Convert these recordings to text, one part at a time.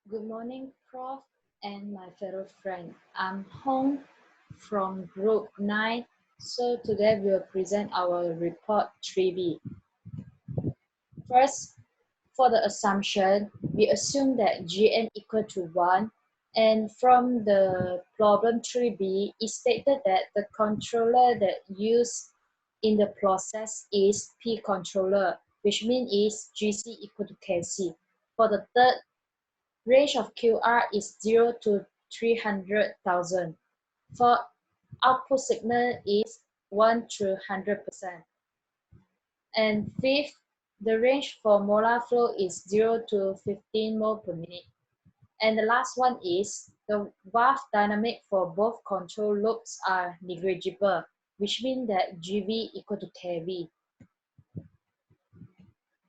Good morning, Prof. and my fellow friend. I'm Hong from Group 9. So today we'll present our report 3B. First, for the assumption, we assume that Gn equal to 1. And from the problem 3B, it stated that the controller that used in the process is P controller, which means is GC equal to KC. For the third, range of QR is 0 to 300,000. For output signal is 1 to 100%. And fifth, the range for molar flow is 0 to 15 mole per minute. And the last one is the valve dynamic for both control loops are negligible, which means that GV equal to KV.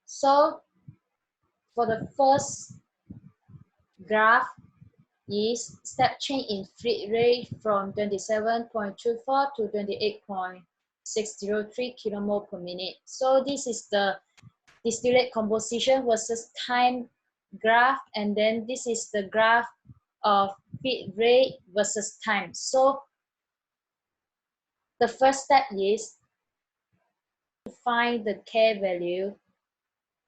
So for the first graph, is step change in feed rate from 27.24 to 28.603 kmol per minute. So this is the distillate composition versus time graph, and then this is the graph of feed rate versus time. So the first step is to find the K value.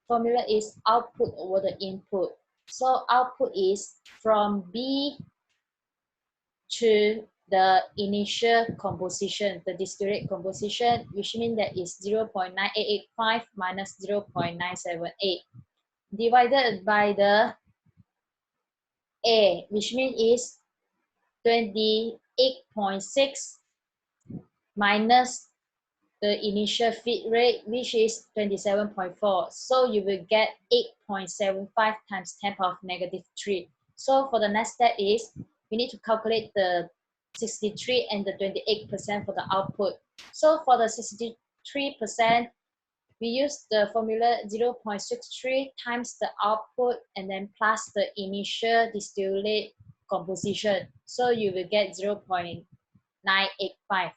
Formula is output over the input. So output is from B to the initial composition, the distillate composition, which means that is 0.9885 minus 0.978 divided by the A, which means is 28.6 minus the initial feed rate, which is 27.4. So you will get 8.75 times 10 power of negative 3. So for the next step is, we need to calculate the 63 and the 28% for the output. So for the 63%, we use the formula 0.63 times the output and then plus the initial distillate composition. So you will get 0.985.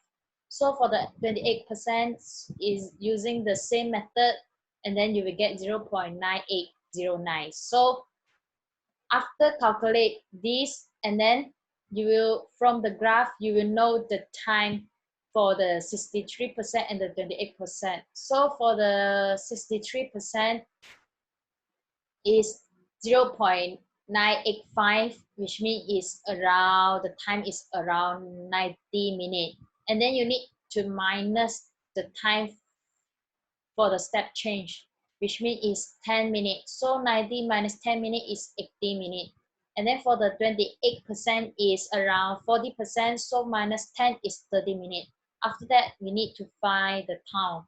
So for the 28% is using the same method, and then you will get 0.9809. So after calculate this, and then you will, from the graph, you will know the time for the 63% and the 28%. So for the 63% is 0.985, which means is around, the time is around 90 minutes. And then you need to minus the time for the step change, which means is 10 minutes. So 90 minus 10 minutes is 80 minutes. And then for the 28% is around 40%, so minus 10 is 30 minutes. After that, we need to find the time,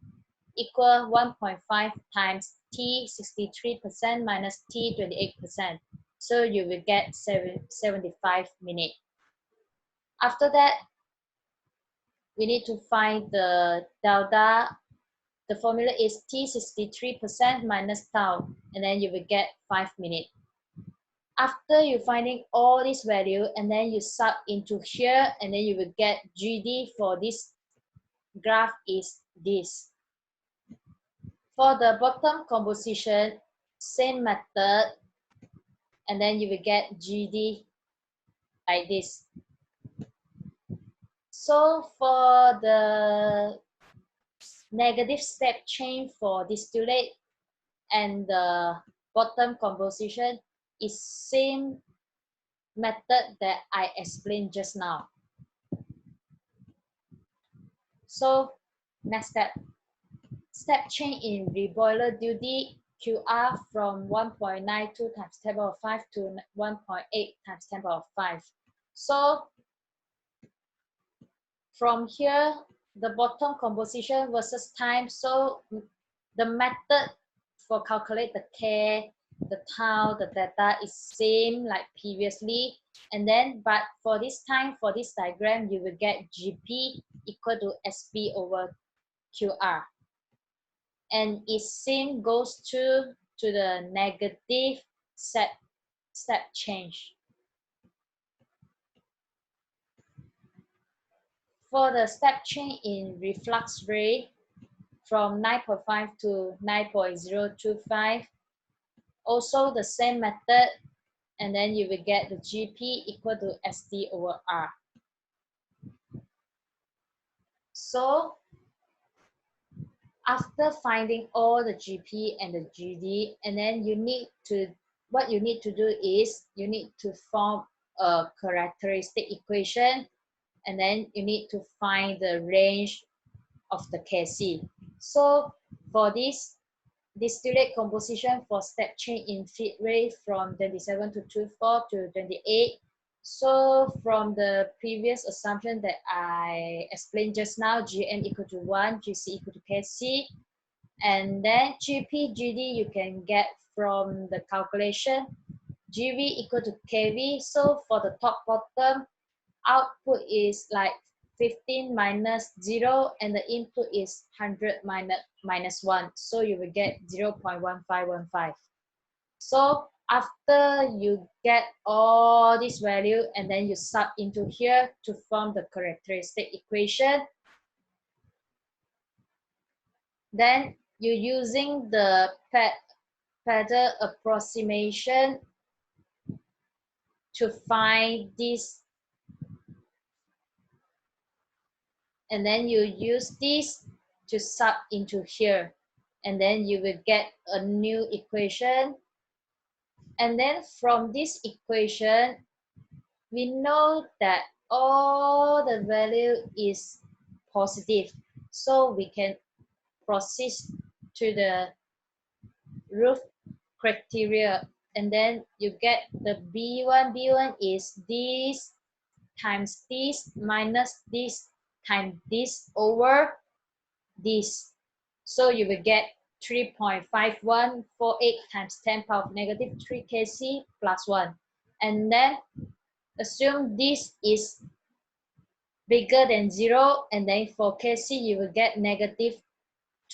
equal 1.5 times T 63% minus T 28%. So you will get 75 minutes. After that, we need to find the delta. The formula is T 63% minus tau, and then you will get 5 minutes. After you finding all this value, and then you sub into here, and then you will get GD for this graph is this. For the bottom composition, same method, and then you will get GD like this. So for the negative step change for distillate and the bottom composition is same method that I explained just now. So next step, step change in reboiler duty QR from 1.92 times 10 power of 5 to 1.8 times 10 power of 5. So from here, the bottom composition versus time. So the method for calculate the K, the tau, the theta is same like previously. And then, but for this time, for this diagram, you will get GP equal to SP over QR. And it same goes to the negative step change. For the step change in reflux rate from 9.5 to 9.025, also the same method, and then you will get the GP equal to SD over R. So after finding all the GP and the GD, and then what you need to do is you need to form a characteristic equation, and then you need to find the range of the Kc. So for this distillate composition for step change in feed rate from 27 to 24 to 28. So from the previous assumption that I explained just now, Gm equal to 1, Gc equal to Kc, and then Gp, Gd you can get from the calculation, Gv equal to Kv. So for the top bottom, output is like 15 minus 0, and the input is 100 minus 1. So you will get 0.1515. So after you get all this value, and then you sub into here to form the characteristic equation, then you're using the Paddle approximation to find this, and then you use this to sub into here, and then you will get a new equation. And then from this equation, we know that all the value is positive, so we can proceed to the root criteria, and then you get the B1. B1 is this times this minus this times this over this. So you will get 3.5148 times 10 power of negative 3 Kc plus 1. And then assume this is bigger than 0, and then for Kc you will get negative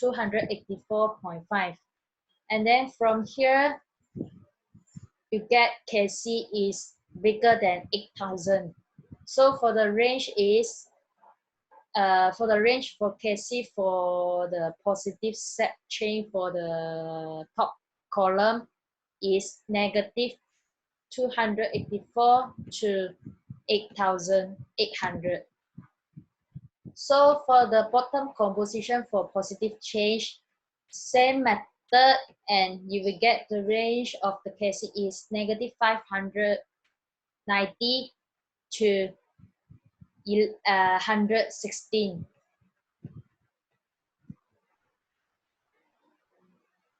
284.5. And then from here you get Kc is bigger than 8,000. So for the range is for Kc for the positive set chain for the top column is negative 284 to 8,800. So for the bottom composition for positive change, same method, and you will get the range of the Kc is negative 590 to 116.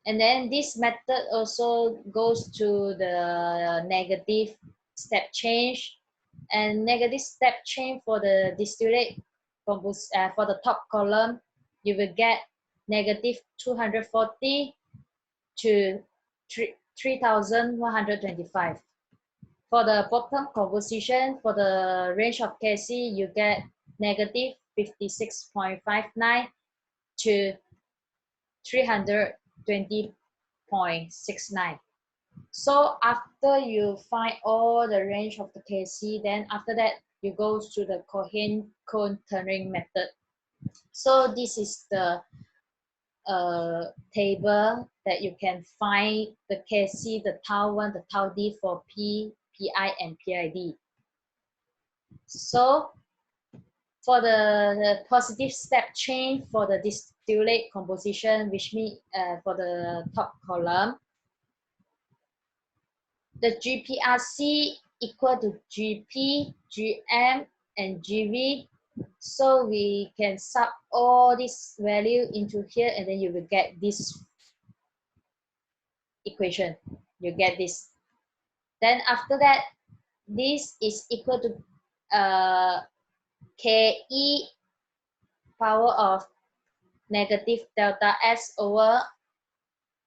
And then this method also goes to the negative step change, and negative step change for the distillate for the top column, you will get negative 240 to 3,125. For the bottom composition, for the range of Kc, you get negative 56.59 to 320.69. So after you find all the range of the Kc, then after that you go to the Cohen-Coon turning method. So this is the table that you can find the Kc, the tau 1, the tau d for P, Pi, and PID. So for the positive step change for the distillate composition, which means for the top column, the GPRC equal to GP, GM, and GV. So we can sub all this value into here, and then you will get this equation. You get this. Then after that, this is equal to KE power of negative delta S over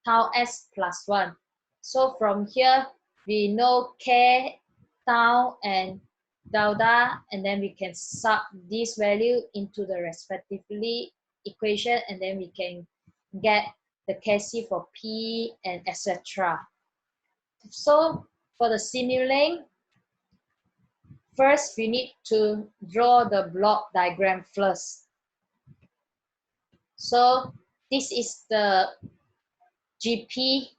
tau S plus 1. So from here, we know K, tau, and delta, and then we can sub this value into the respectively equation, and then we can get the Kc for P and etc. So for the simulating, first we need to draw the block diagram first. So this is the GP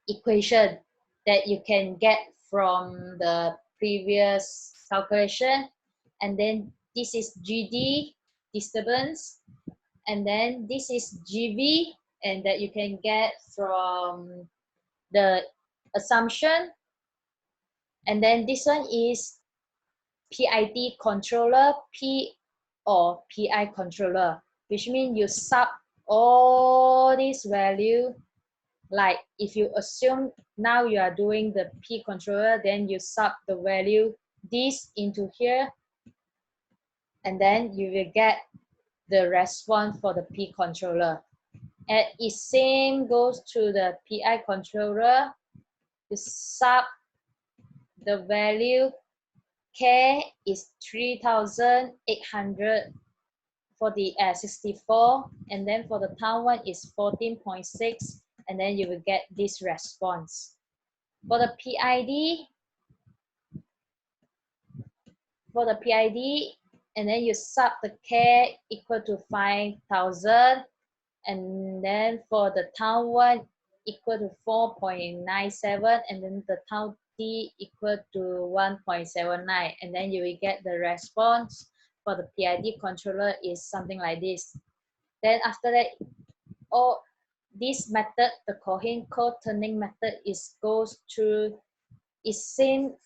equation that you can get from the previous calculation. And then this is GD, disturbance, and then this is GV, and that you can get from the assumption. And then this one is PID controller, P or PI controller, which means you sub all this value. Like if you assume now you are doing the P controller, then you sub the value this into here, and then you will get the response for the P controller. And it same goes to the PI controller. You sub the value. K is 3,864, and then for the town one is 14.6, and then you will get this response. For the PID, and then you sub the K equal to 5,000, and then for the town one equal to 4.97, and then the town D equal to 1.79, and then you will get the response for the PID controller is something like this. Then after that, all this method, the Cohen-Coon turning method, goes through, is seen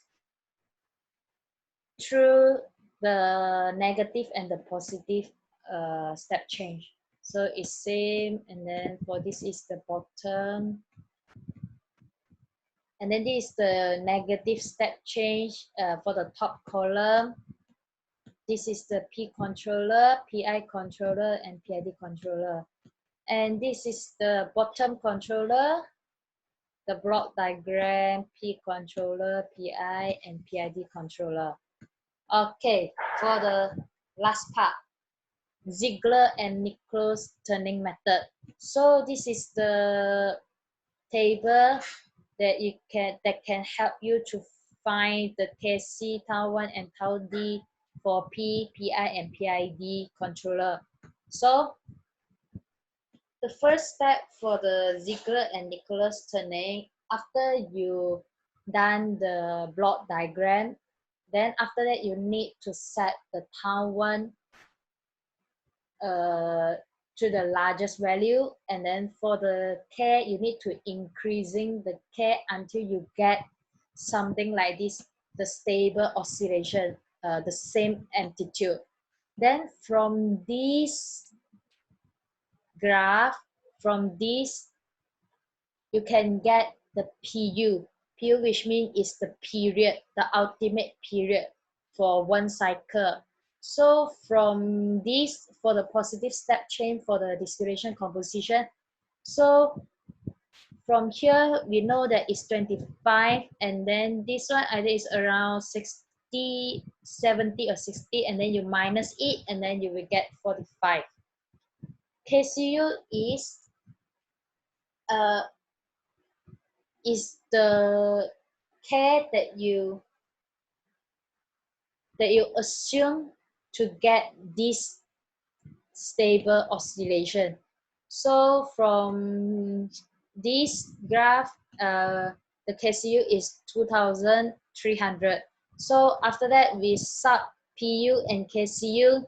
through the negative and the positive step change. So it's same, and then for this is the bottom, and then this is the negative step change for the top column. This is the P controller, PI controller, and PID controller. And this is the bottom controller, the block diagram, P controller, PI, and PID controller. Okay, for the last part, Ziegler and Nichols turning method. So this is the table that can help you to find the KC, tau 1 and tau D for P, PI, and PID controller. So the first step for the Ziegler and Nichols turning, after you done the block diagram, then after that you need to set the tau 1 to the largest value, and then for the K you need to increasing the K until you get something like this, the stable oscillation, the same amplitude. Then from this graph, from this you can get the PU, which means is the period, the ultimate period for one cycle. So from this, for the positive step change for the distillation composition, so from here we know that it's 25, and then this one either is around 60, 70 or 60, and then you minus it, and then you will get 45. KCU is the K that you assume to get this stable oscillation. So from this graph, the KCU is 2,300. So after that, we sub PU and KCU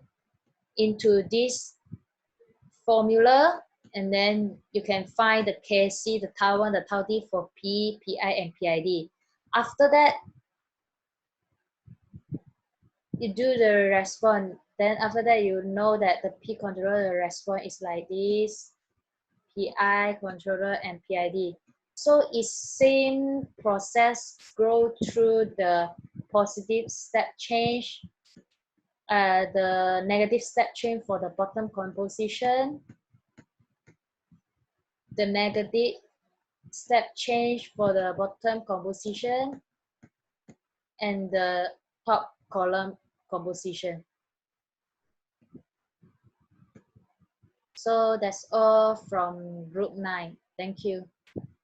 into this formula, and then you can find the KC, the tau 1, the tau D for P, PI, and PID. After that, you do the response. Then after that, you know that the P controller, the response is like this, PI controller and PID. So it's same process, go through the positive step change, the negative step change for the bottom composition, the negative step change for the bottom composition, and the top column composition. So that's all from group 9. Thank you.